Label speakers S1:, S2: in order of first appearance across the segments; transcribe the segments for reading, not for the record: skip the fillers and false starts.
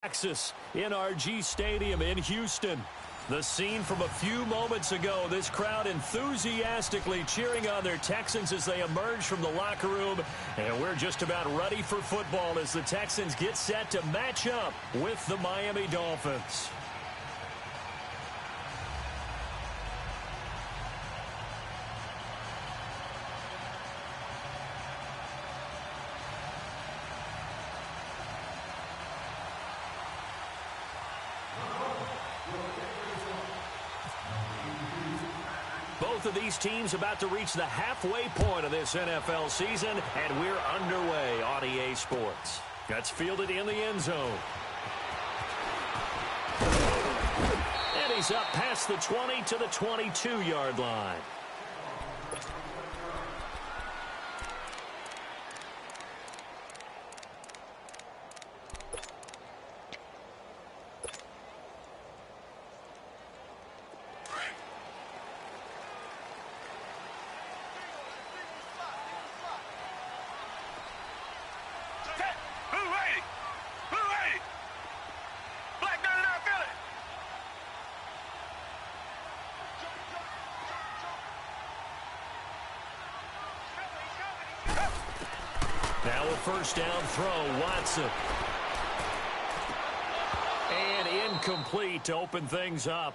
S1: Texas, NRG Stadium in Houston. The scene from a few moments ago, this crowd enthusiastically cheering on their Texans as they emerge from the locker room. And we're just about ready for football as the Texans get set to match up with the Miami Dolphins. Both of these teams about to reach the halfway point of this NFL season, and we're underway on EA Sports. That's fielded in the end zone. And he's up past the 20 to the 22-yard line. Now a first down throw, Watson. And incomplete to open things up.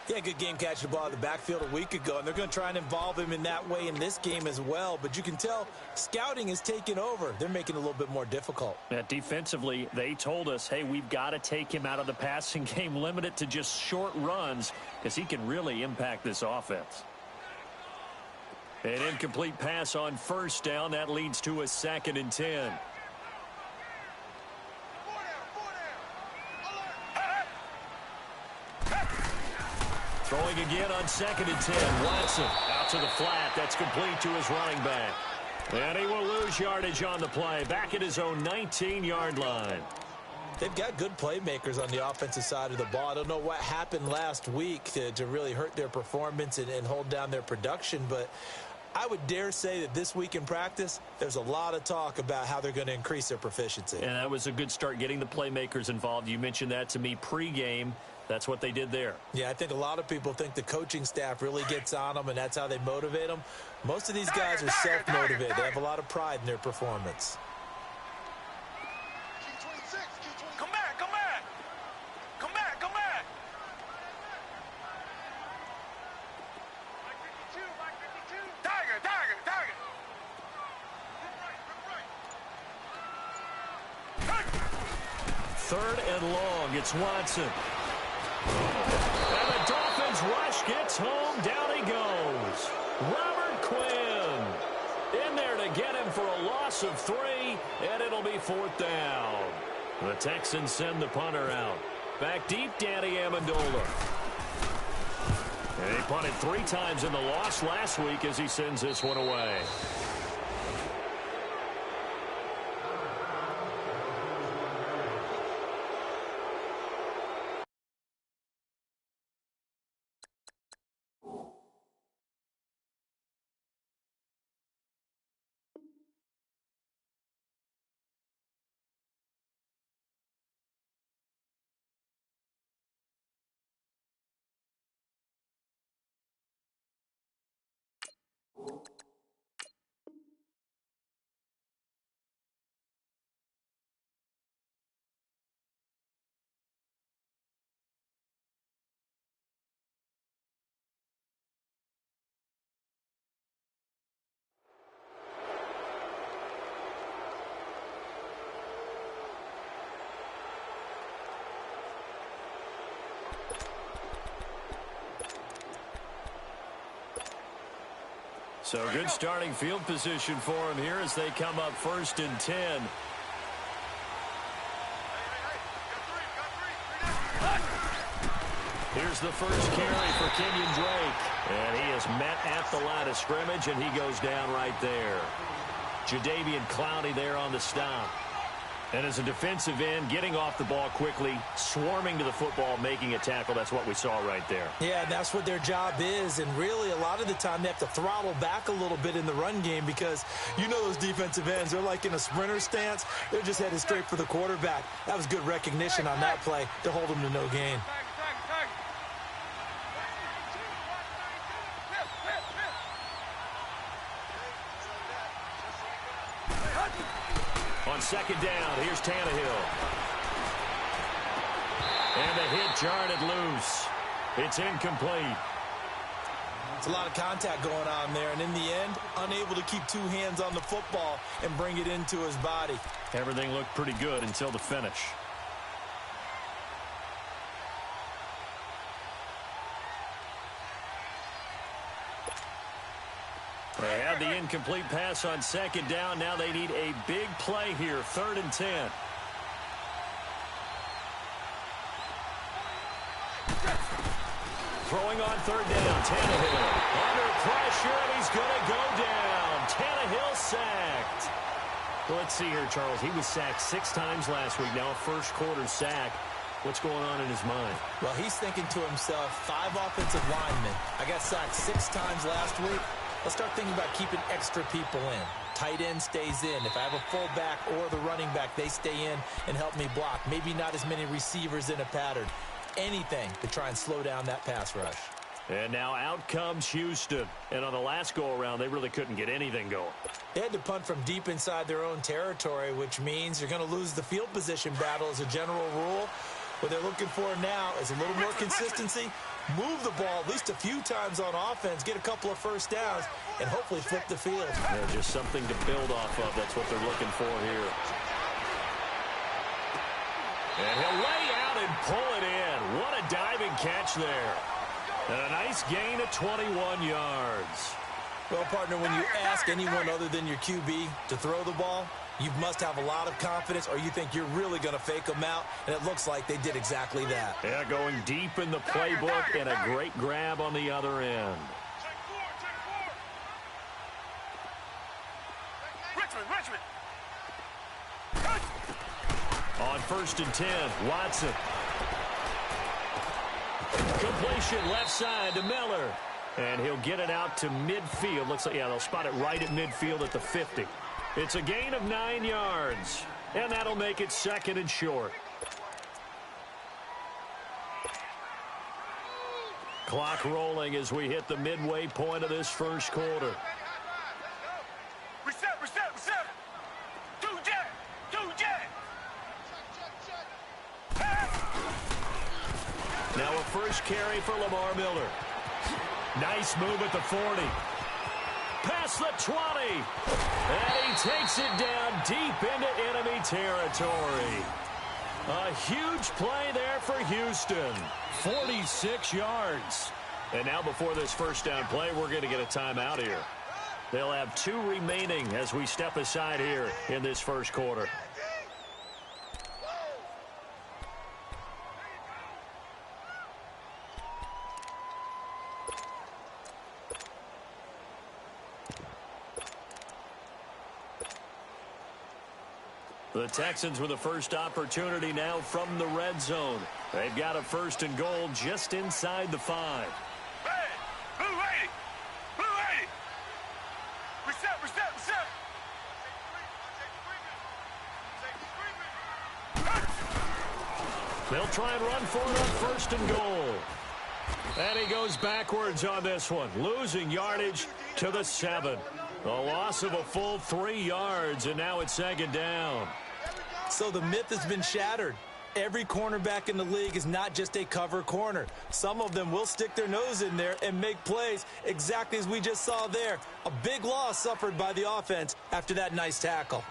S2: Yeah, good game catching the ball in the backfield a week ago, and they're going to try and involve him in that way in this game as well. But you can tell scouting is taking over. They're making it a little bit more difficult.
S1: Yeah, defensively, they told us, hey, we've got to take him out of the passing game, limit it to just short runs, because he can really impact this offense. An incomplete pass on first down. That leads to a 2nd and 10. Throwing again on 2nd and 10. Watson out to the flat. That's complete to his running back. And he will lose yardage on the play. Back at his own 19-yard line.
S2: They've got good playmakers on the offensive side of the ball. I don't know what happened last week to really hurt their performance and hold down their production, but I would dare say that this week in practice, there's a lot of talk about how they're going to increase their proficiency.
S1: And that was a good start, getting the playmakers involved. You mentioned that to me pregame. That's what they did there.
S2: Yeah, I think a lot of people think the coaching staff really gets on them, and that's how they motivate them. Most of these guys are self-motivated. They have a lot of pride in their performance.
S1: Third and long, it's Watson. And the Dolphins rush gets home, down he goes. Robert Quinn in there to get him for a loss of 3, and it'll be 4th down. The Texans send the punter out. Back deep, Danny Amendola. And he punted 3 times in the loss last week as he sends this one away. So good starting field position for him here as they come up 1st and 10. Here's the first carry for Kenyon Drake. And he is met at the line of scrimmage, and he goes down right there. Jadeveon Clowney there on the stop. And as a defensive end, getting off the ball quickly, swarming to the football, making a tackle, that's what we saw right there.
S2: Yeah, that's what their job is. And really, a lot of the time, they have to throttle back a little bit in the run game because you know those defensive ends, they're like in a sprinter stance. They're just headed straight for the quarterback. That was good recognition on that play to hold them to no gain.
S1: On second down, here's Tannehill. And the hit jarred it loose. It's incomplete.
S2: It's a lot of contact going on there, and in the end, unable to keep two hands on the football and bring it into his body.
S1: Everything looked pretty good until the finish. They had the incomplete pass on second down. Now they need a big play here, 3rd and 10. Throwing on 3rd down, Tannehill. Under pressure, and he's going to go down. Tannehill sacked. Well, let's see here, Charles. He was sacked 6 times last week. Now a first-quarter sack. What's going on in his mind?
S2: Well, he's thinking to himself, 5 offensive linemen. I got sacked 6 times last week. Let's start thinking about keeping extra people in. Tight end stays in. If I have a fullback or the running back, they stay in and help me block. Maybe not as many receivers in a pattern. Anything to try and slow down that pass rush.
S1: And now out comes Houston. And on the last go-around, they really couldn't get anything going.
S2: They had to punt from deep inside their own territory, which means you're going to lose the field position battle as a general rule. What they're looking for now is a little more consistency. Move the ball at least a few times on offense, get a couple of first downs, and hopefully flip the field.
S1: Yeah, just something to build off of. That's what they're looking for here. And he'll lay out and pull it in. What a diving catch there. And a nice gain of 21 yards.
S2: Well, partner, when you ask anyone other than your QB to throw the ball, you must have a lot of confidence, or you think you're really going to fake them out, and it looks like they did exactly that.
S1: Yeah, going deep in the playbook and a great grab on the other end.
S3: Richmond.
S1: On 1st and 10, Watson. Completion left side to Miller. And he'll get it out to midfield. Looks like, yeah, they'll spot it right at midfield at the 50. It's a gain of 9 yards. And that'll make it 2nd and short. Clock rolling as we hit the midway point of this first quarter.
S3: Reset. 2-jet.
S1: Now a first carry for Lamar Miller. Nice move at the 40. Past the 20. And he takes it down deep into enemy territory. A huge play there for Houston. 46 yards. And now before this first down play, we're going to get a timeout here. They'll have 2 remaining as we step aside here in this first quarter. The Texans with the first opportunity now from the red zone. They've got a 1st and goal just inside the 5.
S3: Hey, blue 80. Reset.
S1: They'll try and run for it on 1st and goal. And he goes backwards on this one, losing yardage to the 7. A loss of a full 3 yards, and now it's 2nd down.
S2: So the myth has been shattered. Every cornerback in the league is not just a cover corner. Some of them will stick their nose in there and make plays exactly as we just saw there. A big loss suffered by the offense after that nice tackle.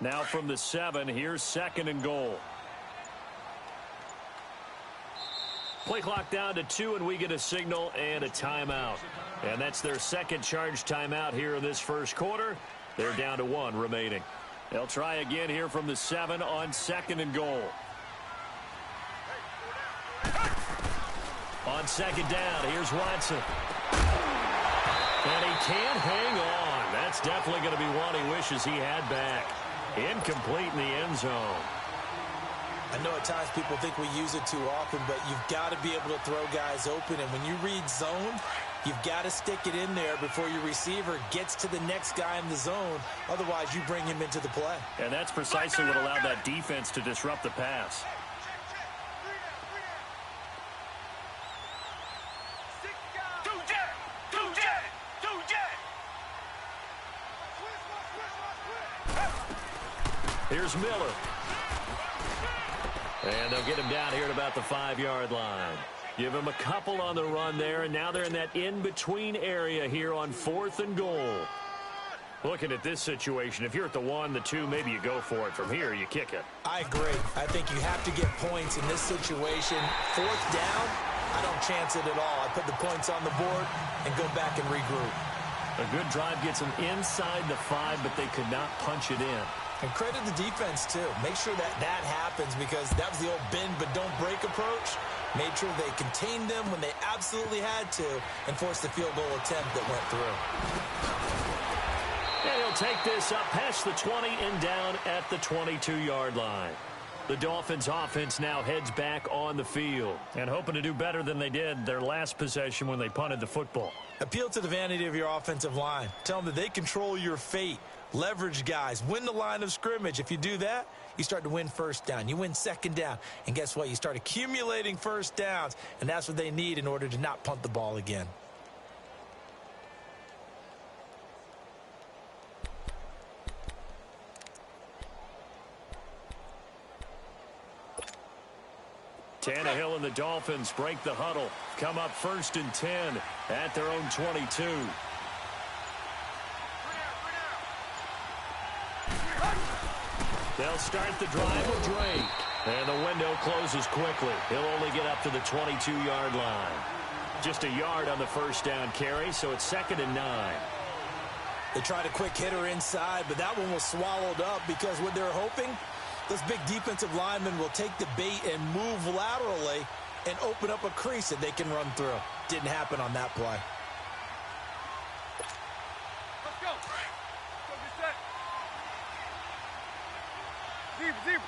S1: Now from the 7, here's 2nd and goal. Play clock down to 2, and we get a signal and a timeout. And that's their second charge timeout here in this first quarter. They're down to 1 remaining. They'll try again here from the 7 on 2nd and goal. On 2nd down, here's Watson. And he can't hang on. That's definitely going to be one he wishes he had back. Incomplete in the end zone.
S2: I know at times people think we use it too often, but you've got to be able to throw guys open. And when you read zone, you've got to stick it in there before your receiver gets to the next guy in the zone. Otherwise, you bring him into the play.
S1: And that's precisely what allowed that defense to disrupt the pass. Here's Miller. And they'll get him down here at about the 5-yard line. Give him a couple on the run there, and now they're in that in-between area here on 4th and goal. Looking at this situation, if you're at the 1, the 2, maybe you go for it. From here, you kick it.
S2: I agree. I think you have to get points in this situation. 4th down, I don't chance it at all. I put the points on the board and go back and regroup.
S1: A good drive gets them inside the 5, but they could not punch it in.
S2: And credit the defense, too. Make sure that happens, because that was the old bend but don't break approach. Made sure they contained them when they absolutely had to and forced the field goal attempt that went through.
S1: And he'll take this up past the 20 and down at the 22-yard line. The Dolphins offense now heads back on the field and hoping to do better than they did their last possession when they punted the football.
S2: Appeal to the vanity of your offensive line. Tell them that they control your fate. Leverage guys. Win the line of scrimmage. If you do that, you start to win 1st down. You win 2nd down. And guess what? You start accumulating 1st downs. And that's what they need in order to not punt the ball again.
S1: Tannehill and the Dolphins break the huddle. Come up 1st and 10 at their own 22. They'll start the drive with Drake. And the window closes quickly. He'll only get up to the 22-yard line. Just a yard on the 1st down carry, so it's 2nd and 9.
S2: They tried a quick hitter inside, but that one was swallowed up because what they're hoping, those big defensive linemen will take the bait and move laterally and open up a crease that they can run through. Didn't happen on that play.
S3: Let's go. Go, get set. Zebra.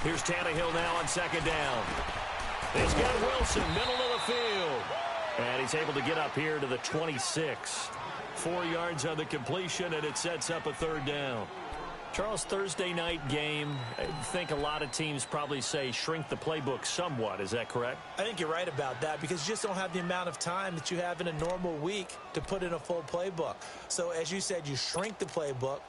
S1: Here's Tannehill now on 2nd down. He's got Wilson, middle of the field. And he's able to get up here to the 26. 4 yards on the completion, and it sets up a 3rd down. Charles, Thursday night game, I think a lot of teams probably say shrink the playbook somewhat. Is that correct?
S2: I think you're right about that because you just don't have the amount of time that you have in a normal week to put in a full playbook. So as you said, you shrink the playbook,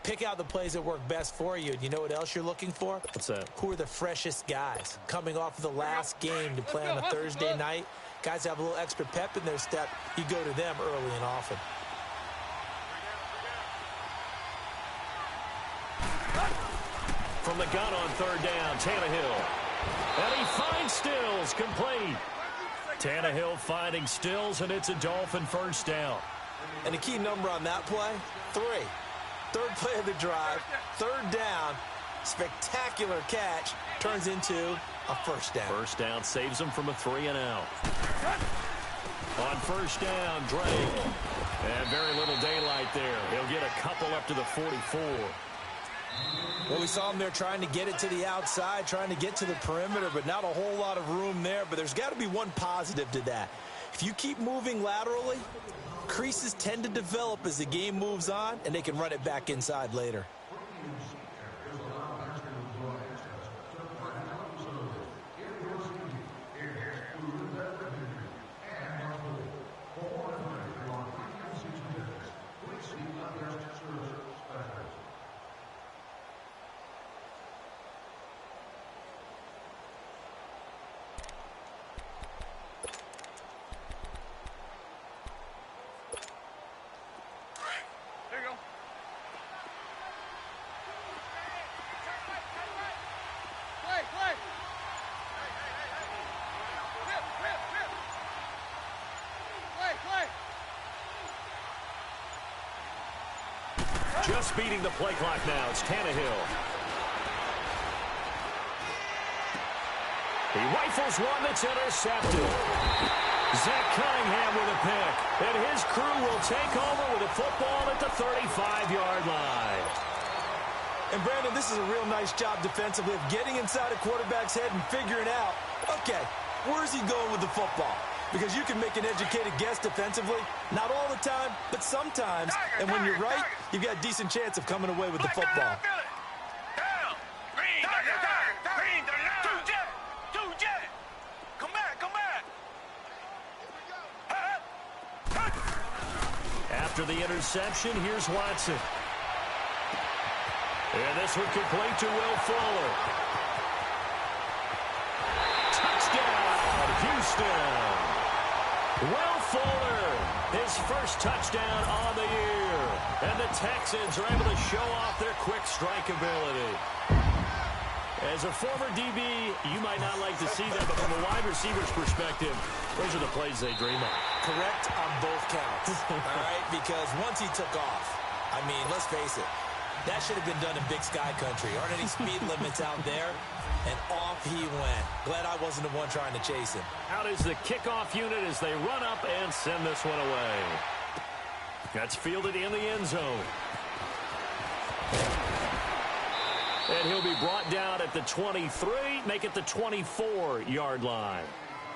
S2: pick out the plays that work best for you. And you know what else you're looking for?
S1: What's that?
S2: Who are the freshest guys coming off of the last game to play on a Thursday night? Guys have a little extra pep in their step. You go to them early and often.
S1: From the gun on 3rd down, Tannehill. And he finds Stills, complete. Tannehill finding Stills, and it's a Dolphin 1st down.
S2: And the key number on that play, 3. 3rd play of the drive, 3rd down, spectacular catch, turns into a 1st down.
S1: 1st down saves him from a 3 and out. On 1st down, Drake. And very little daylight there. He'll get a couple up to the 44.
S2: Well, we saw him there trying to get it to the outside, trying to get to the perimeter, but not a whole lot of room there. But there's got to be one positive to that. If you keep moving laterally, creases tend to develop as the game moves on, and they can run it back inside later.
S1: Just beating the play clock now. It's Tannehill. He rifles one that's intercepted. Zach Cunningham with a pick. And his crew will take over with a football at the 35-yard line.
S2: And, Brandon, this is a real nice job defensively of getting inside a quarterback's head and figuring out, okay, where's he going with the football? Because you can make an educated guess defensively. Not all the time, but sometimes. And when you're right, you've got a decent chance of coming away with the football.
S1: After the interception, here's Watson. And this one complete to Will Fuller. Touchdown, Houston. Will Fuller, his first touchdown on the year. And the Texans are able to show off their quick strike ability. As a former DB, you might not like to see that, but from a wide receiver's perspective, those are the plays they dream of.
S2: Correct on both counts, all right? Because once he took off, I mean, let's face it, that should have been done in Big Sky Country. Aren't any speed limits out there? And off he went. Glad I wasn't the one trying to chase him.
S1: Out is the kickoff unit as they run up and send this one away. That's fielded in the end zone. And he'll be brought down at the 23, make it the 24-yard line.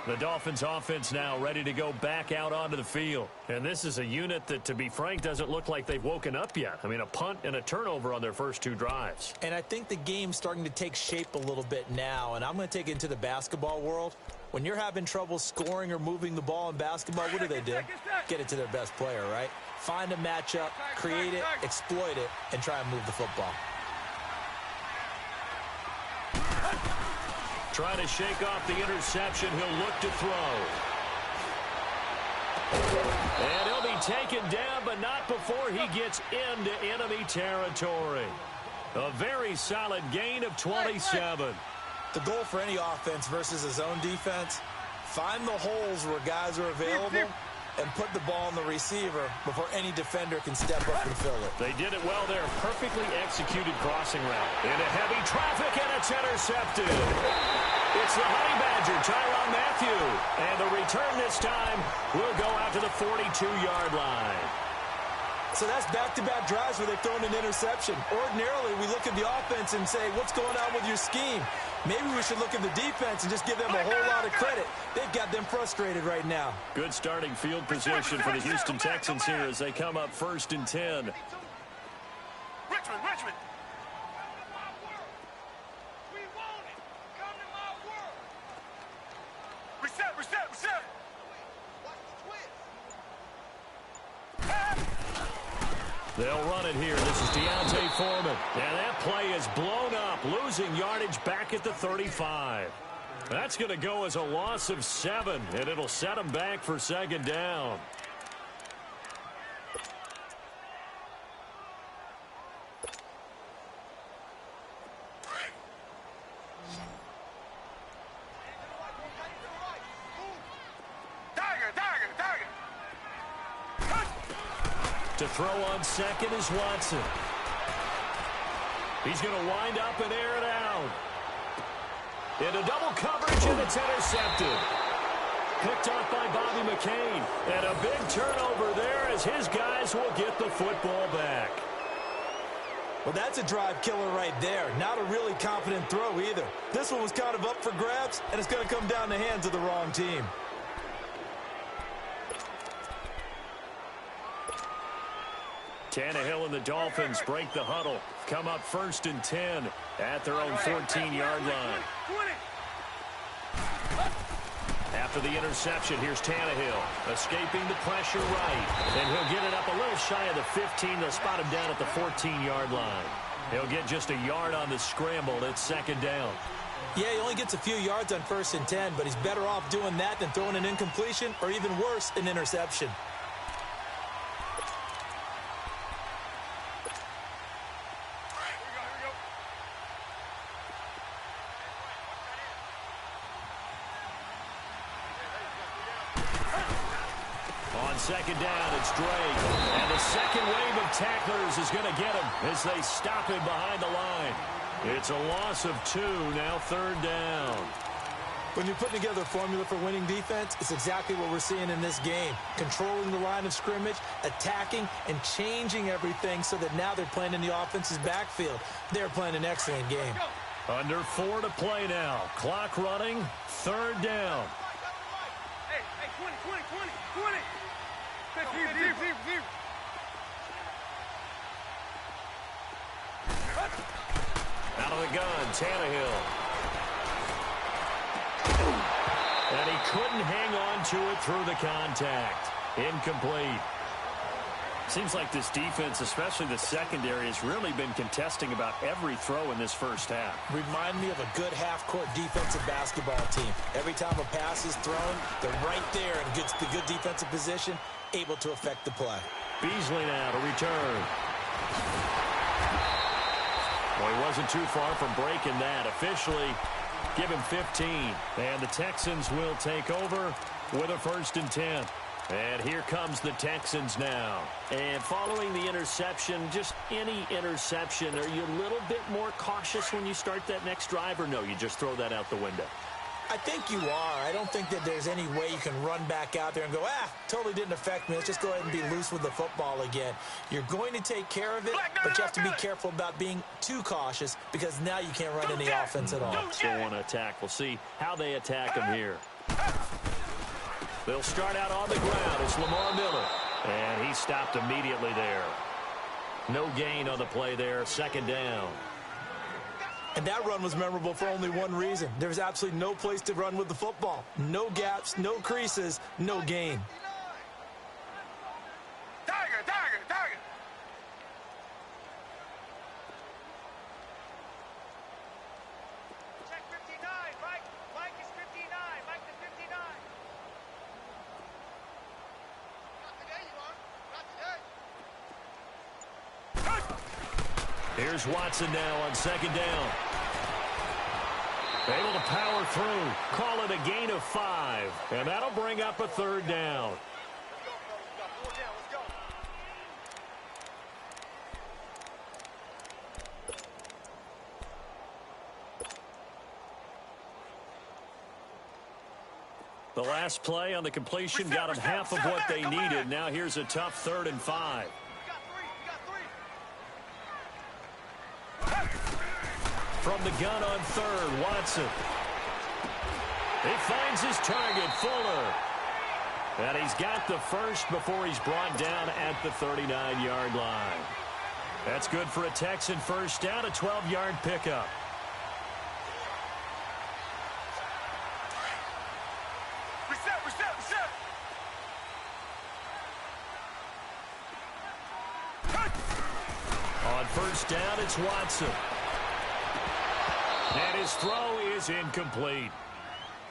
S1: The Dolphins offense now ready to go back out onto the field. And this is a unit that, to be frank, doesn't look like they've woken up yet. I mean, a punt and a turnover on their first two drives.
S2: And I think the game's starting to take shape a little bit now. And I'm going to take it into the basketball world. When you're having trouble scoring or moving the ball in basketball, what do? Get it to their best player, right? Find a matchup, create it, exploit it, and try and move the football.
S1: Trying to shake off the interception. He'll look to throw. And he'll be taken down, but not before he gets into enemy territory. A very solid gain of 27.
S2: The goal for any offense versus a zone defense, find the holes where guys are available and put the ball on the receiver before any defender can step up and fill it.
S1: They did it well there. Perfectly executed crossing route. Into heavy traffic, and it's intercepted. It's the Honey Badger, Tyrann Mathieu. And the return this time will go out to the 42-yard line.
S2: So that's back-to-back drives where they've thrown an interception. Ordinarily, we look at the offense and say, what's going on with your scheme? Maybe we should look at the defense and just give them a whole lot of credit. They've got them frustrated right now.
S1: Good starting field position for the Houston Texans here as they come up 1st and 10.
S3: Richmond. We want it. Come to my world. Reset. Watch the twist.
S1: They'll run it here. This is Deontay Foreman. And that play is blown up, losing yardage back at the 35. That's going to go as a loss of 7, and it'll set them back for 2nd down. To throw on second is Watson. He's going to wind up and air it out. Into double coverage, and it's intercepted. Picked off by Bobby McCain. And a big turnover there as his guys will get the football back.
S2: Well, that's a drive killer right there. Not a really confident throw either. This one was kind of up for grabs, and it's going to come down the hands of the wrong team.
S1: Tannehill and the Dolphins break the huddle. Come up 1st and 10 at their own 14-yard line. After the interception, here's Tannehill escaping the pressure right. And he'll get it up a little shy of the 15. They'll spot him down at the 14-yard line. He'll get just a yard on the scramble. It's 2nd down.
S2: Yeah, he only gets a few yards on 1st and 10, but he's better off doing that than throwing an incompletion or even worse, an interception.
S1: On second down, it's Drake. And the second wave of tacklers is going to get him as they stop him behind the line. It's a loss of 2, now third down.
S2: When you're putting together a formula for winning defense, it's exactly what we're seeing in this game. Controlling the line of scrimmage, attacking, and changing everything so that now they're playing in the offense's backfield. They're playing an excellent game.
S1: Under 4 to play now. Clock running, third down.
S3: Hey, 20, 20, 20, 20.
S1: Out of the gun, Tannehill. And he couldn't hang on to it through the contact. Incomplete. Seems like this defense, especially the secondary, has really been contesting about every throw in this first half.
S2: Remind me of a good half-court defensive basketball team. Every time a pass is thrown, they're right there in good defensive position, able to affect the play.
S1: Beasley now to return. Well, he wasn't too far from breaking that. Officially, give him 15. And the Texans will take over with a 1st and 10. And here comes the Texans now. And following the interception, just any interception, are you a little bit more cautious when you start that next drive, or no, you just throw that out the window?
S2: I think you are. I don't think that there's any way you can run back out there and go, totally didn't affect me. Let's just go ahead and be loose with the football again. You're going to take care of it, but you have to be careful about being too cautious because now you can't run any offense at all.
S1: Still want to attack. We'll see how they attack him here. They'll start out on the ground. It's Lamar Miller. And he stopped immediately there. No gain on the play there. Second down.
S2: And that run was memorable for only one reason. There was absolutely no place to run with the football. No gaps, no creases, no gain.
S3: Tiger. Check 59, Mike. Mike is 59. Mike the 59. Not today, you are. Not today.
S1: Here's Watson now on second down. Able to power through. Call it a gain of 5. And that'll bring up a third down. The last play on the completion got them half of what they needed. Now here's a tough 3rd and 5. From the gun on 3rd, Watson. He finds his target, Fuller. And he's got the first before he's brought down at the 39-yard line. That's good for a Texan first down, a 12-yard pickup.
S3: Reset.
S1: On first down, it's Watson. And his throw is incomplete.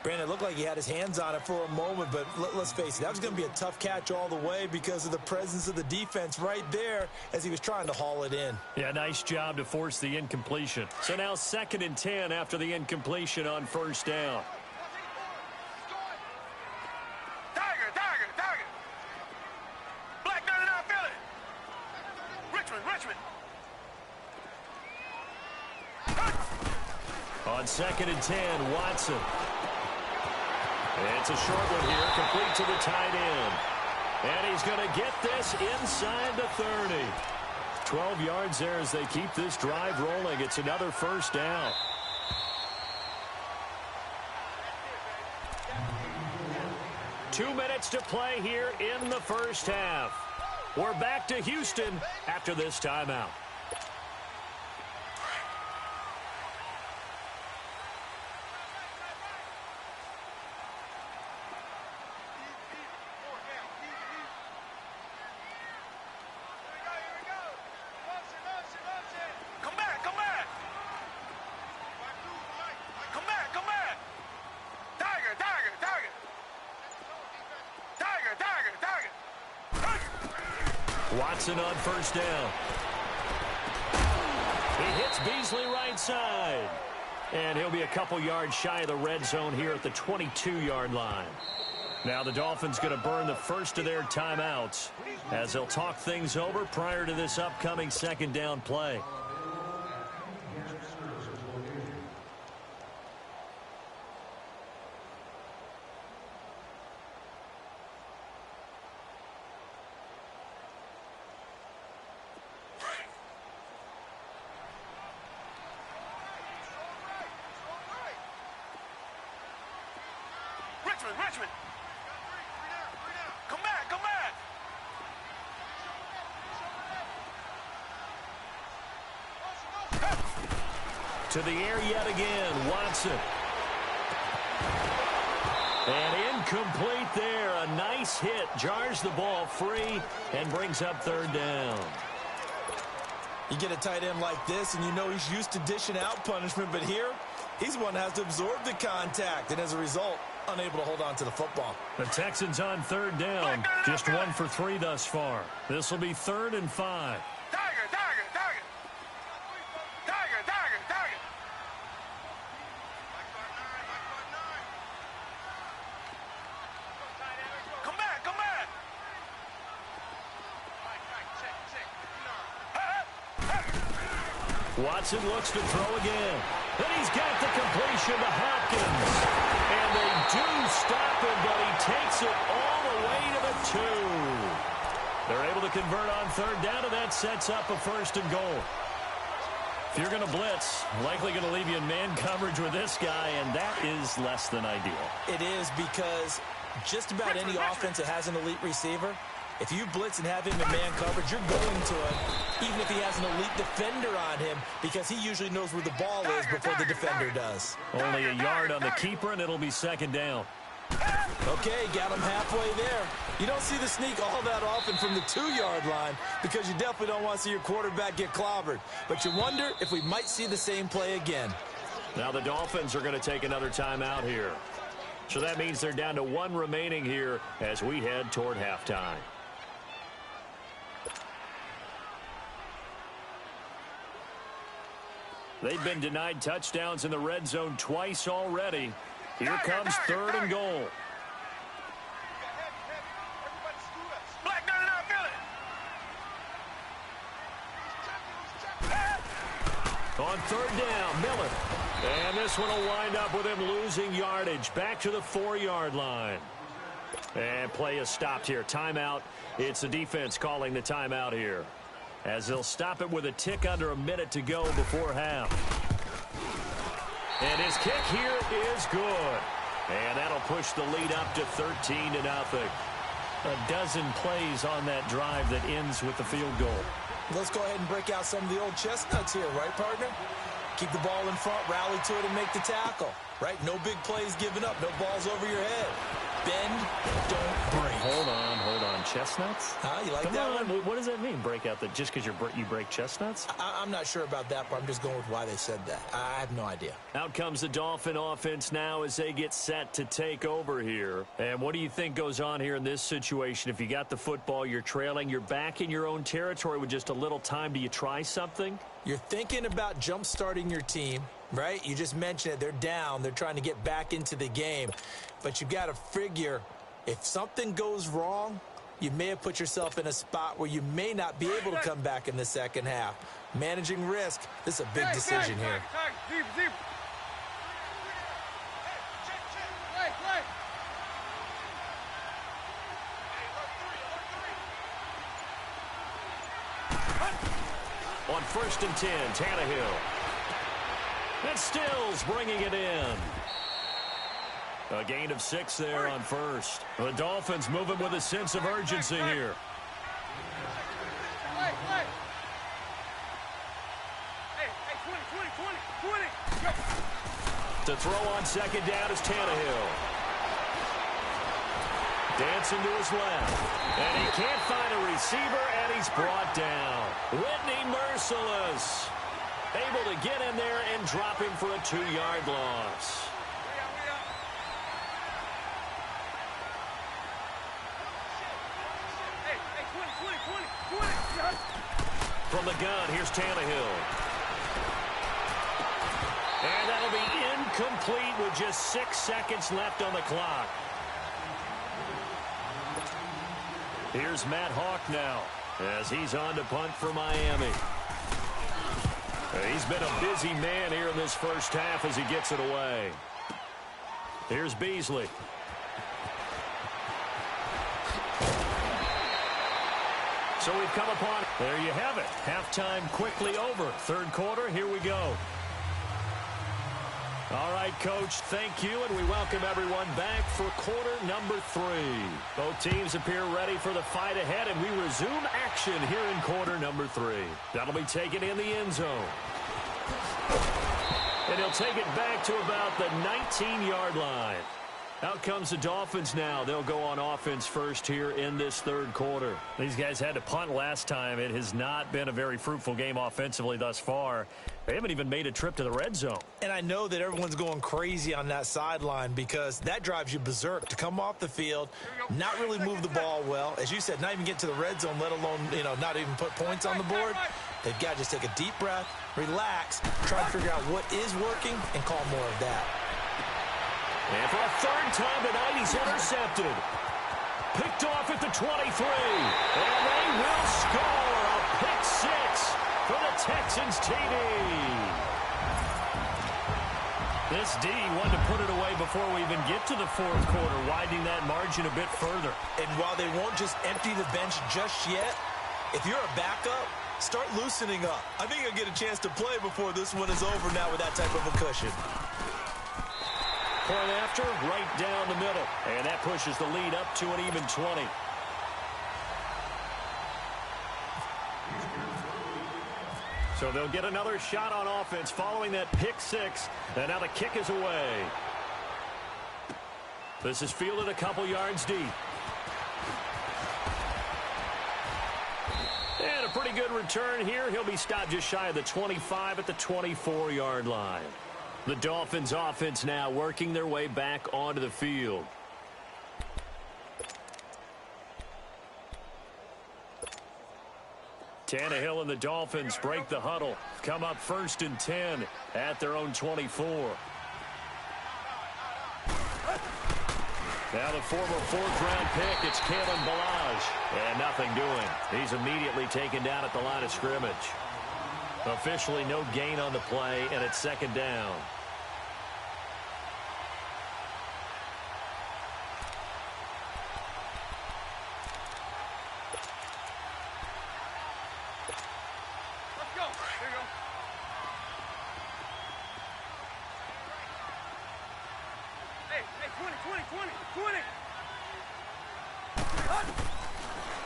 S2: Brandon, it looked like he had his hands on it for a moment, but let's face it, that was going to be a tough catch all the way because of the presence of the defense right there as he was trying to haul it in.
S1: Yeah, nice job to force the incompletion. So now 2nd and 10 after the incompletion on first down.
S3: Tiger. Black 99 Philly. Richmond.
S1: On 2nd and 10, Watson. It's a short one here, complete to the tight end. And he's going to get this inside the 30. 12 yards there as they keep this drive rolling. It's another first down. Two minutes to play here in the first half. We're back to Houston after this timeout. Watson on first down. He hits Beasley right side. And he'll be a couple yards shy of the red zone here at the 22-yard line. Now the Dolphins going to burn the first of their timeouts as they'll talk things over prior to this upcoming second down play.
S3: Richmond. Come back.
S1: To the air yet again, Watson. And incomplete there. A nice hit. Jars the ball free and brings up third down.
S2: You get a tight end like this, and you know he's used to dishing out punishment, but here, he's the one that has to absorb the contact, and as a result, unable to hold on to the football.
S1: The Texans on third down. Just 1 for 3 thus far. This will be 3rd and 5.
S3: Tiger. Come back.
S1: Watson looks to throw again. Then he's got the completion to Hopkins. And they do stop him, but he takes it all the way to the 2. They're able to convert on third down, and that sets up a 1st and goal. If you're going to blitz, likely going to leave you in man coverage with this guy, and that is less than ideal.
S2: It is, because just about any offense that has an elite receiver, if you blitz and have him in man coverage, you're going to him, even if he has an elite defender on him, because he usually knows where the ball is before the defender does.
S1: Only a yard on the keeper, and it'll be 2nd down.
S2: Okay, got him halfway there. You don't see the sneak all that often from the 2-yard line because you definitely don't want to see your quarterback get clobbered. But you wonder if we might see the same play again.
S1: Now the Dolphins are going to take another timeout here. So that means they're down to 1 remaining here as we head toward halftime. They've been denied touchdowns in the red zone twice already. Here comes 3rd and goal.
S3: Black 99, Miller.
S1: On 3rd down, Miller. And this one will wind up with him losing yardage. Back to the 4-yard line. And play is stopped here. Timeout. It's the defense calling the timeout here, as they'll stop it with a tick under a minute to go before half. And his kick here is good. And that'll push the lead up to 13-0. A dozen plays on that drive that ends with the field goal.
S2: Let's go ahead and break out some of the old chestnuts here, right, partner? Keep the ball in front, rally to it, and make the tackle, right? No big plays given up, no balls over your head. Bend, don't break.
S1: Hold on. Chestnuts?
S2: You like
S1: Come
S2: that
S1: on.
S2: one?
S1: What does that mean, break out? Just because you break chestnuts?
S2: I'm not sure about that, but I'm just going with why they said that. I have no idea.
S1: Out comes the Dolphin offense now as they get set to take over here. And what do you think goes on here in this situation? If you got the football, you're trailing, you're back in your own territory with just a little time. Do you try something?
S2: You're thinking about jump-starting your team, right? You just mentioned it. They're down. They're trying to get back into the game. But you got to figure, if something goes wrong, you may have put yourself in a spot where you may not be able to come back in the second half. Managing risk, this is a big decision here.
S1: On 1st and 10, Tannehill. And Stills bringing it in. A gain of 6 there on 1st. The Dolphins moving with a sense of urgency here. To throw on 2nd down is Tannehill. Dancing to his left. And he can't find a receiver, and he's brought down. Whitney merciless. Able to get in there and drop him for a 2-yard loss. From the gun, here's Tannehill. And that'll be incomplete with just 6 seconds left on the clock. Here's Matt Hawk now as he's on to punt for Miami. He's been a busy man here in this first half as he gets it away. Here's Beasley. So we've come upon, there you have it. Halftime quickly over. Third quarter, here we go. All right, Coach, thank you, and we welcome everyone back for quarter number 3. Both teams appear ready for the fight ahead, and we resume action here in quarter number 3. That'll be taken in the end zone. And he'll take it back to about the 19-yard line. Out comes the Dolphins now. They'll go on offense first here in this third quarter. These guys had to punt last time. It has not been a very fruitful game offensively thus far. They haven't even made a trip to the red zone.
S2: And I know that everyone's going crazy on that sideline because that drives you berserk to come off the field, not really move the ball well. As you said, not even get to the red zone, let alone, not even put points on the board. They've got to just take a deep breath, relax, try to figure out what is working, and call more of that.
S1: And for a third time tonight, he's intercepted. Picked off at the 23. And they will score a pick 6 for the Texans TD. This D wanted to put it away before we even get to the fourth quarter, widening that margin a bit further.
S2: And while they won't just empty the bench just yet, if you're a backup, start loosening up. I think you'll get a chance to play before this one is over now with that type of a cushion.
S1: Point after, right down the middle. And that pushes the lead up to an even 20. So they'll get another shot on offense following that pick 6. And now the kick is away. This is fielded a couple yards deep. And a pretty good return here. He'll be stopped just shy of the 25 at the 24-yard line. The Dolphins offense now working their way back onto the field. Tannehill and the Dolphins break the huddle. Come up 1st and 10 at their own 24. Now the former 4th-round pick, it's Kalen Ballage. And nothing doing. He's immediately taken down at the line of scrimmage. Officially no gain on the play, and it's 2nd down.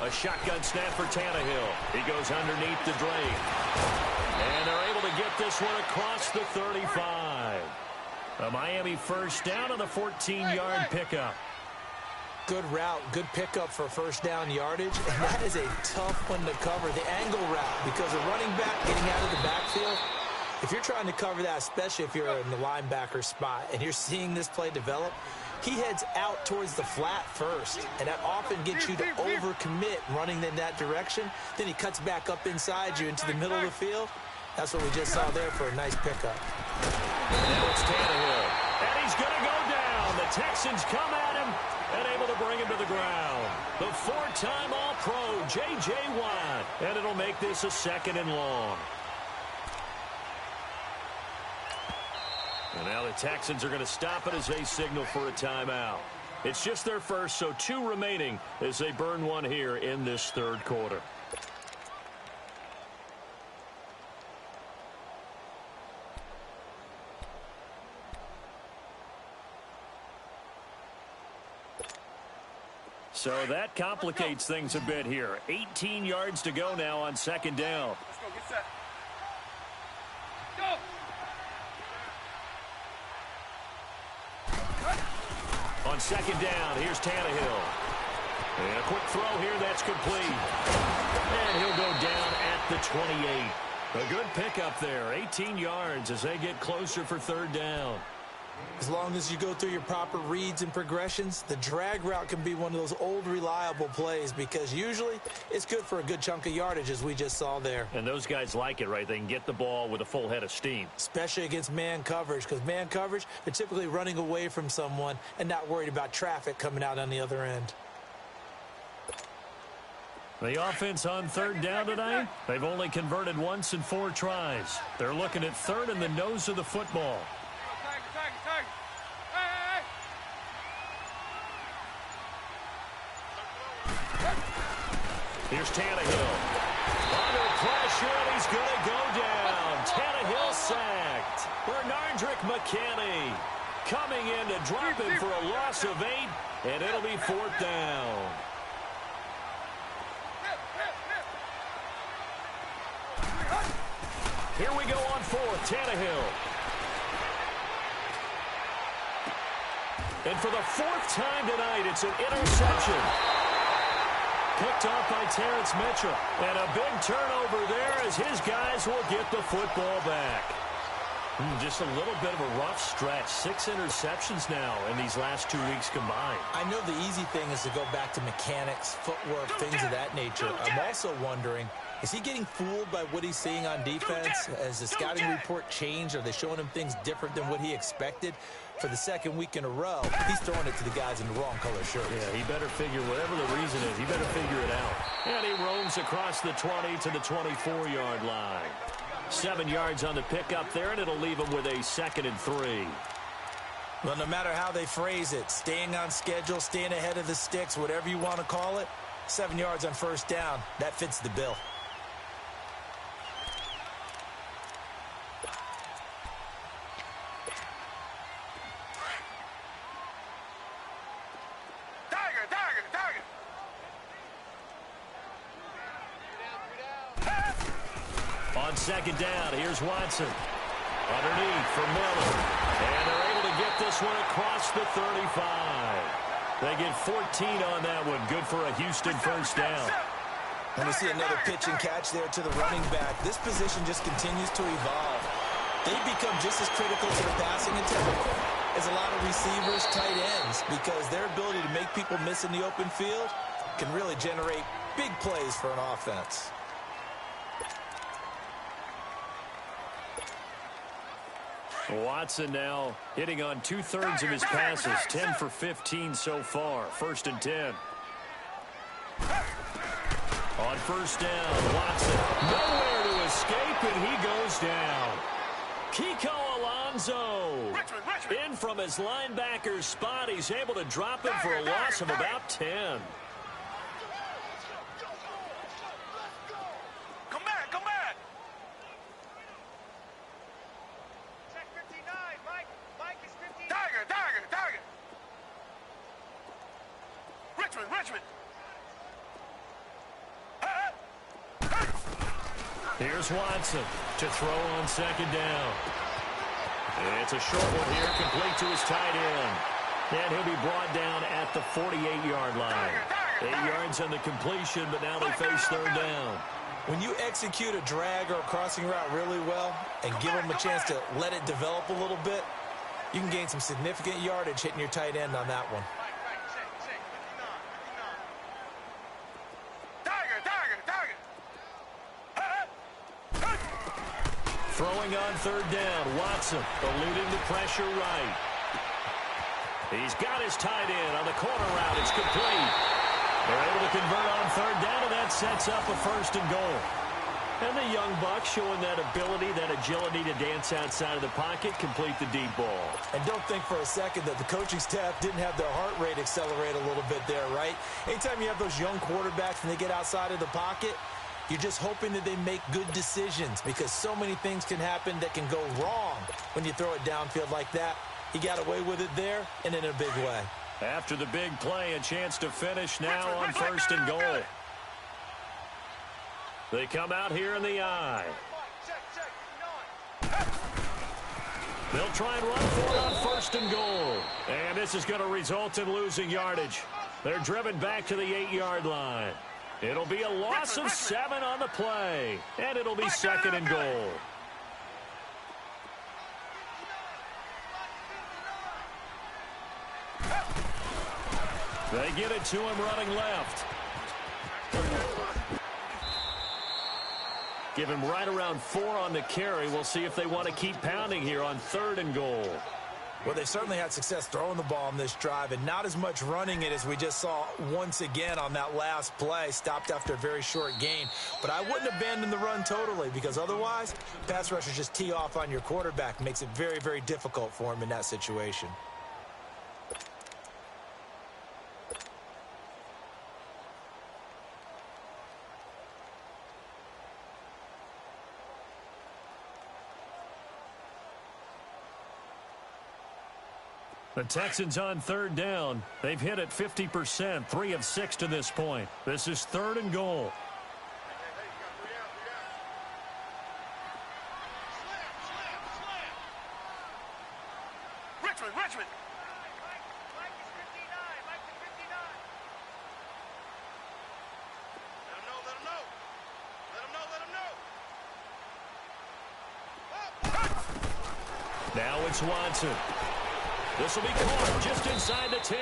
S1: A shotgun snap for Tannehill. He goes underneath the drain. And they're able to get this one across the 35. A Miami first down on the 14-yard pickup.
S2: Good route, good pickup for first down yardage. And that is a tough one to cover, the angle route, because a running back getting out of the backfield, if you're trying to cover that, especially if you're in the linebacker spot and you're seeing this play develop, he heads out towards the flat first, and that often gets you to overcommit running in that direction. Then he cuts back up inside you into the middle of the field. That's what we just saw there for a nice pickup.
S1: Now it's Tannehill, and he's going to go down. The Texans come at him and able to bring him to the ground. The 4-time All-Pro, J.J. Watt, and it'll make this a 2nd and long. And now the Texans are going to stop it as they signal for a timeout. It's just their first, so 2 remaining as they burn one here in this third quarter. So that complicates things a bit here. 18 yards to go now on 2nd down.
S3: Let's go, get set. Go!
S1: On 2nd down, here's Tannehill. And a quick throw here, that's complete. And he'll go down at the 28. A good pickup there, 18 yards as they get closer for 3rd down.
S2: As long as you go through your proper reads and progressions, the drag route can be one of those old reliable plays because usually it's good for a good chunk of yardage as we just saw there.
S1: And those guys like it, right? They can get the ball with a full head of steam.
S2: Especially against man coverage, because man coverage, they're typically running away from someone and not worried about traffic coming out on the other end.
S1: The offense on third down tonight, they've only converted once in 4 tries. They're looking at third in the nose of the football. Here's Tannehill. Under pressure, and he's going to go down. Tannehill sacked. Bernardrick McKinney coming in to drop him for a loss of 8, and it'll be 4th down. Here we go on 4th, Tannehill. And for the 4th time tonight, it's an interception. Picked off by Terrence Mitchell. And a big turnover there as his guys will get the football back. Just a little bit of a rough stretch. 6 interceptions now in these last 2 weeks combined.
S2: I know the easy thing is to go back to mechanics, footwork, things of that nature. I'm also wondering, is he getting fooled by what he's seeing on defense? Has the scouting report changed? Are they showing him things different than what he expected? For the 2nd week in a row, he's throwing it to the guys in the wrong color shirts.
S1: Yeah, he better figure, whatever the reason is, he better figure it out. And he roams across the 20 to the 24-yard line. 7 yards on the pickup there, and it'll leave him with a 2nd and 3.
S2: Well, no matter how they phrase it, staying on schedule, staying ahead of the sticks, whatever you want to call it, 7 yards on 1st down, that fits the bill.
S1: On 2nd down, here's Watson. Underneath for Miller. And they're able to get this one across the 35. They get 14 on that one. Good for a Houston 1st down.
S2: And we see another pitch and catch there to the running back. This position just continues to evolve. They become just as critical to the passing attack as a lot of receivers, tight ends, because their ability to make people miss in the open field can really generate big plays for an offense.
S1: Watson now hitting on 2/3 of his passes, 10 for 15 so far. 1st and 10. On 1st down, Watson nowhere to escape, and he goes down. Kiko Alonso in from his linebacker's spot. He's able to drop him for a loss of about 10. Here's Watson to throw on 2nd down. It's a short one here, complete to his tight end. And he'll be brought down at the 48-yard line. 8 yards on the completion, but now they face 3rd down.
S2: When you execute a drag or a crossing route really well and give them a chance to let it develop a little bit, you can gain some significant yardage hitting your tight end on that one.
S1: Throwing on 3rd down, Watson eluding the pressure right. He's got his tight end on the corner route. It's complete. They're able to convert on 3rd down, and that sets up a 1st and goal. And the young buck showing that ability, that agility to dance outside of the pocket, complete the deep ball.
S2: And don't think for a second that the coaching staff didn't have their heart rate accelerate a little bit there, right? Anytime you have those young quarterbacks and they get outside of the pocket, you're just hoping that they make good decisions, because so many things can happen that can go wrong when you throw it downfield like that. He got away with it there and in a big way.
S1: After the big play, a chance to finish now on 1st and goal. They come out here in the eye. They'll try and run for it on 1st and goal. And this is going to result in losing yardage. They're driven back to the 8-yard line. It'll be a loss of 7 on the play. And it'll be 2nd and goal. They get it to him running left. Give him right around 4 on the carry. We'll see if they want to keep pounding here on 3rd and goal.
S2: Well, they certainly had success throwing the ball on this drive and not as much running it as we just saw once again on that last play. Stopped after a very short gain. But I wouldn't abandon the run totally because otherwise, pass rushers just tee off on your quarterback. Makes it very, very difficult for him in that situation.
S1: The Texans on third down. They've hit it 50%, 3 of 6 to this point. This is 3rd and goal.
S3: Richmond. Mike is 59. Mike is 59. Let him know.
S1: Now it's Watson. This will be caught just inside the 10.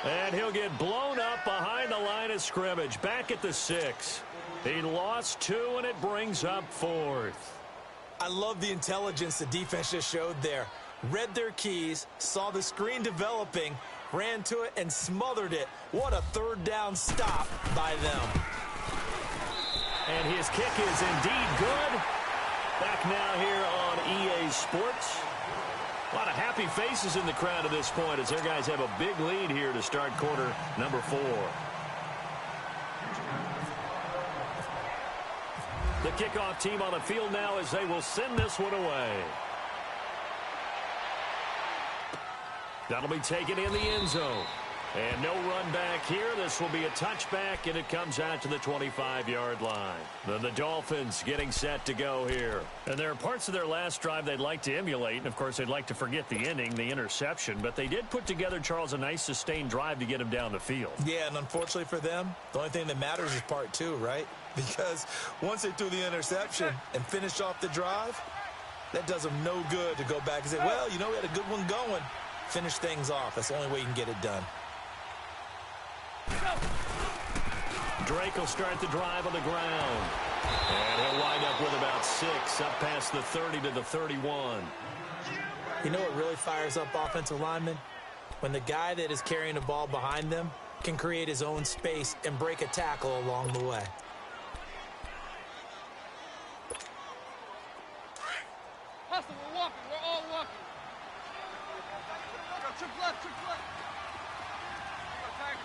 S1: And he'll get blown up behind the line of scrimmage. Back at the 6. He lost 2, and it brings up 4th.
S2: I love the intelligence the defense just showed there. Read their keys, saw the screen developing, ran to it, and smothered it. What a third down stop by them.
S1: And his kick is indeed good. Back now here on EA Sports. A lot of happy faces in the crowd at this point as their guys have a big lead here to start quarter number 4. The kickoff team on the field now as they will send this one away. That'll be taken in the end zone. And no run back here. This will be a touchback, and it comes out to the 25-yard line. The Dolphins getting set to go here. And there are parts of their last drive they'd like to emulate. And, of course, they'd like to forget the ending, the interception. But they did put together, Charles, a nice sustained drive to get him down the field.
S2: Yeah, and unfortunately for them, the only thing that matters is part 2, right? Because once they threw the interception and finished off the drive, that does them no good to go back and say, well, you know, we had a good one going. Finish things off. That's the only way you can get it done.
S1: Drake will start the drive on the ground. And he'll wind up with about 6, up past the 30 to the 31.
S2: You know what really fires up offensive linemen? When the guy that is carrying the ball behind them can create his own space and break a tackle along the way.
S3: Hustle, we're walking. We're all walking. Trick left.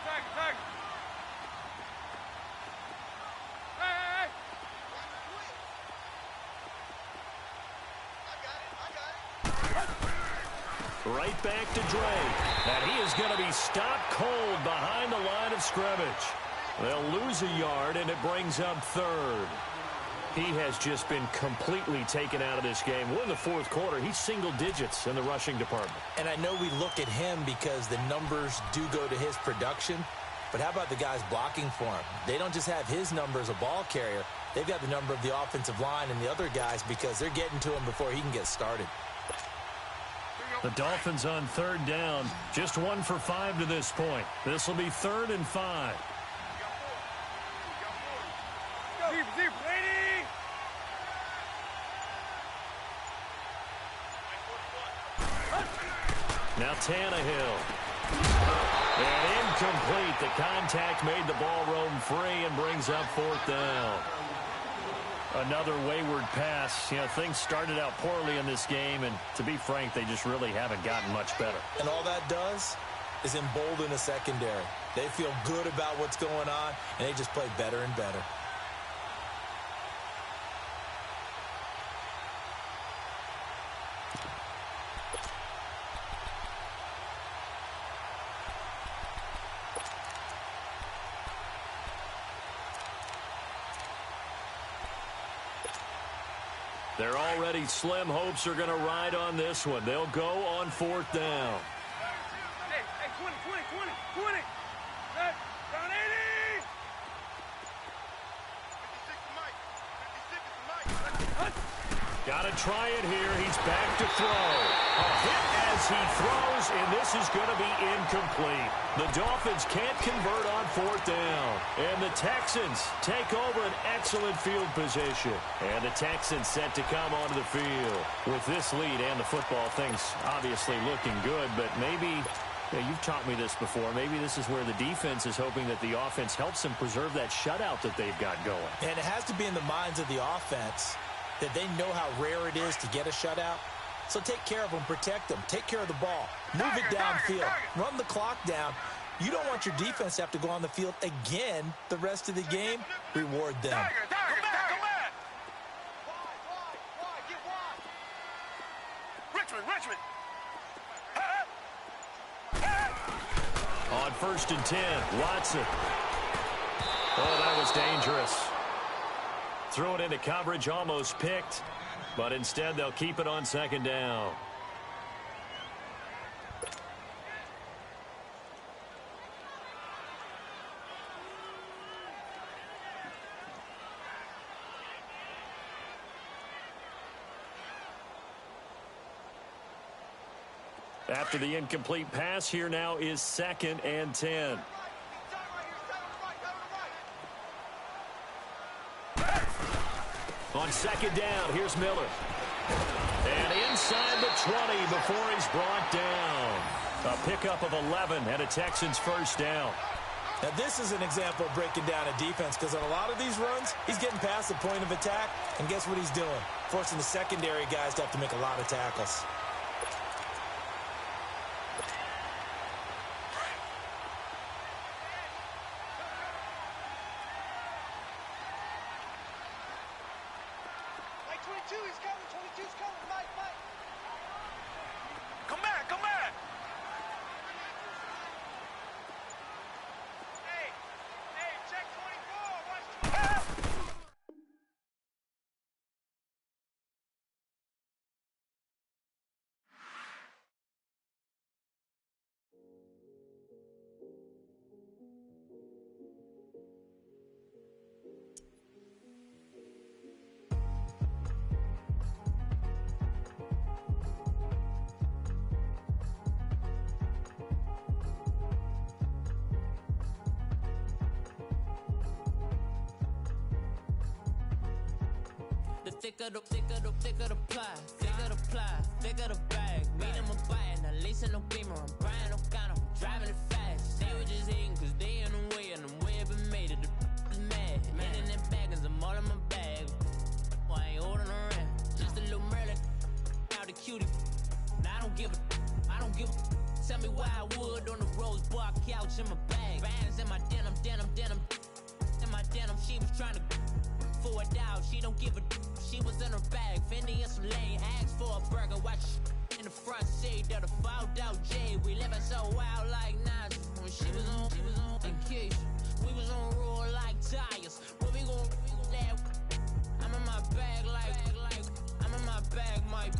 S3: Tag. Hey. I got it.
S1: Right back to Drake. And he is going to be stopped cold behind the line of scrimmage. They'll lose a yard, and it brings up 3rd. He has just been completely taken out of this game. We're in the 4th quarter. He's single digits in the rushing department.
S2: And I know we look at him because the numbers do go to his production. But how about the guys blocking for him? They don't just have his number as a ball carrier. They've got the number of the offensive line and the other guys because they're getting to him before he can get started.
S1: The Dolphins on 3rd down. Just 1 for 5 to this point. This will be 3rd and 5.
S3: Deep, ready.
S1: Now Tannehill. And incomplete. The contact made the ball roam free and brings up 4th down. Another wayward pass. You know, things started out poorly in this game, and to be frank, they just really haven't gotten much better.
S2: And all that does is embolden the secondary. They feel good about what's going on, and they just play better and better.
S1: They're already slim hopes are going to ride on this one. They'll go on 4th down.
S3: Hey, 20. Set, down 80. 56 to Mike.
S1: Got to try it here. He's back to throw. A hit as he throws, and this is going to be incomplete. The Dolphins can't convert on fourth down. And the Texans take over an excellent field position. And the Texans set to come onto the field. With this lead and the football, things obviously looking good, but maybe... Yeah, you've taught me this before. Maybe this is where the defense is hoping that the offense helps them preserve that shutout that they've got going.
S2: And it has to be in the minds of the offense that they know how rare it is to get a shutout. So take care of them, protect them, take care of the ball, move it downfield, run the clock down. You don't want your defense to have to go on the field again the rest of the game. Reward them.
S3: Richmond.
S1: On 1st and 10, Watson. Oh, that was dangerous. Throw it into coverage, almost picked. But instead, they'll keep it on 2nd down. After the incomplete pass, here now is 2nd and 10. On 2nd down, here's Miller. And inside the 20 before he's brought down. A pickup of 11 and a Texans 1st down.
S2: Now, this is an example of breaking down a defense, because on a lot of these runs, he's getting past the point of attack, and guess what he's doing? Forcing the secondary guys to have to make a lot of tackles.
S4: Thicker the thicker the bag. Meet them a buying, not leasing no beamer. I'm buying no gun, I'm driving it fast. They were just hating cause they in the way, and the way been made it. The is mad. Man in them baggins, I'm all in my bag. I ain't holding around. Just a little Merlin, out the cutie. Now I don't give a. Tell me why I would on the rose bar couch in my bag. Bands in my denim. In my denim, she was trying to for it out. She don't give a. She was in her bag, Fendi and some lane. Asked for a burger, watch in the front seat of the fouled out J. We living so wild like Nas. When she was on vacation, we was on roll like tires. Where we gon' laugh? I'm in my bag like I'm in my bag, Mike.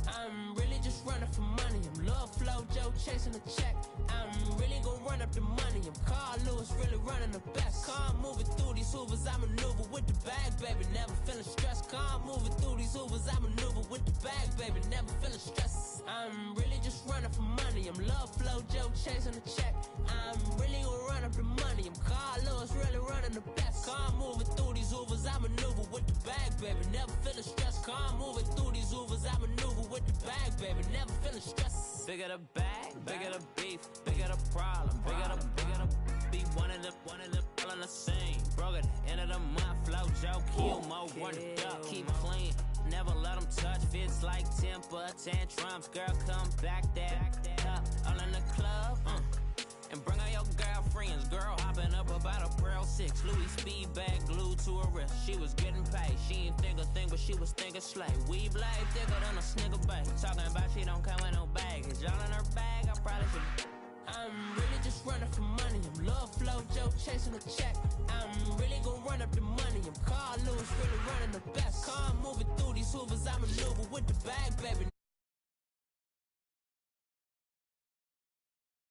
S4: I'm really just running for money. I'm love flow, Joe chasing the check. I'm really gon' run up the money. I'm Carl Lewis, really running the best. Car moving through these hoovers, I maneuver with the bag, baby. Never feeling stressed. Car moving through these hoovers, I maneuver with the bag, baby. Never feeling stressed. I'm really just running for money. I'm love flow, Joe chasing the check. I'm really gon' run up the money. I'm Carl Lewis, really running the best. Car moving through these hoovers, I maneuver with the bag, baby. Never feeling stressed. Car moving through these hoovers, I maneuver with the bag, baby. Never feeling stressed. Bigger the bag, bigger the beef, bigger the problem, bigger the be one of them all in the same. Broke at the end of the month, flow Joe, kill mo, run it up, keep clean. Never let them touch, fits like temper tantrums. Girl, come back that all in the club, and bring all your girlfriends. Girl hopping up about a Pearl 6, Louis speed bag glued to her wrist. She was getting paid, she ain't think a thing, but she was thinking slay. We blade thicker than a snicker bag. Talking about she don't come with no baggage. All in her bag, I probably should. I'm really just running for money. I'm love flow, Joe chasing the check. I'm really gon' run up the money. I'm Carl Lewis, really running the best. Car moving through these hoovers, I maneuver with the bag,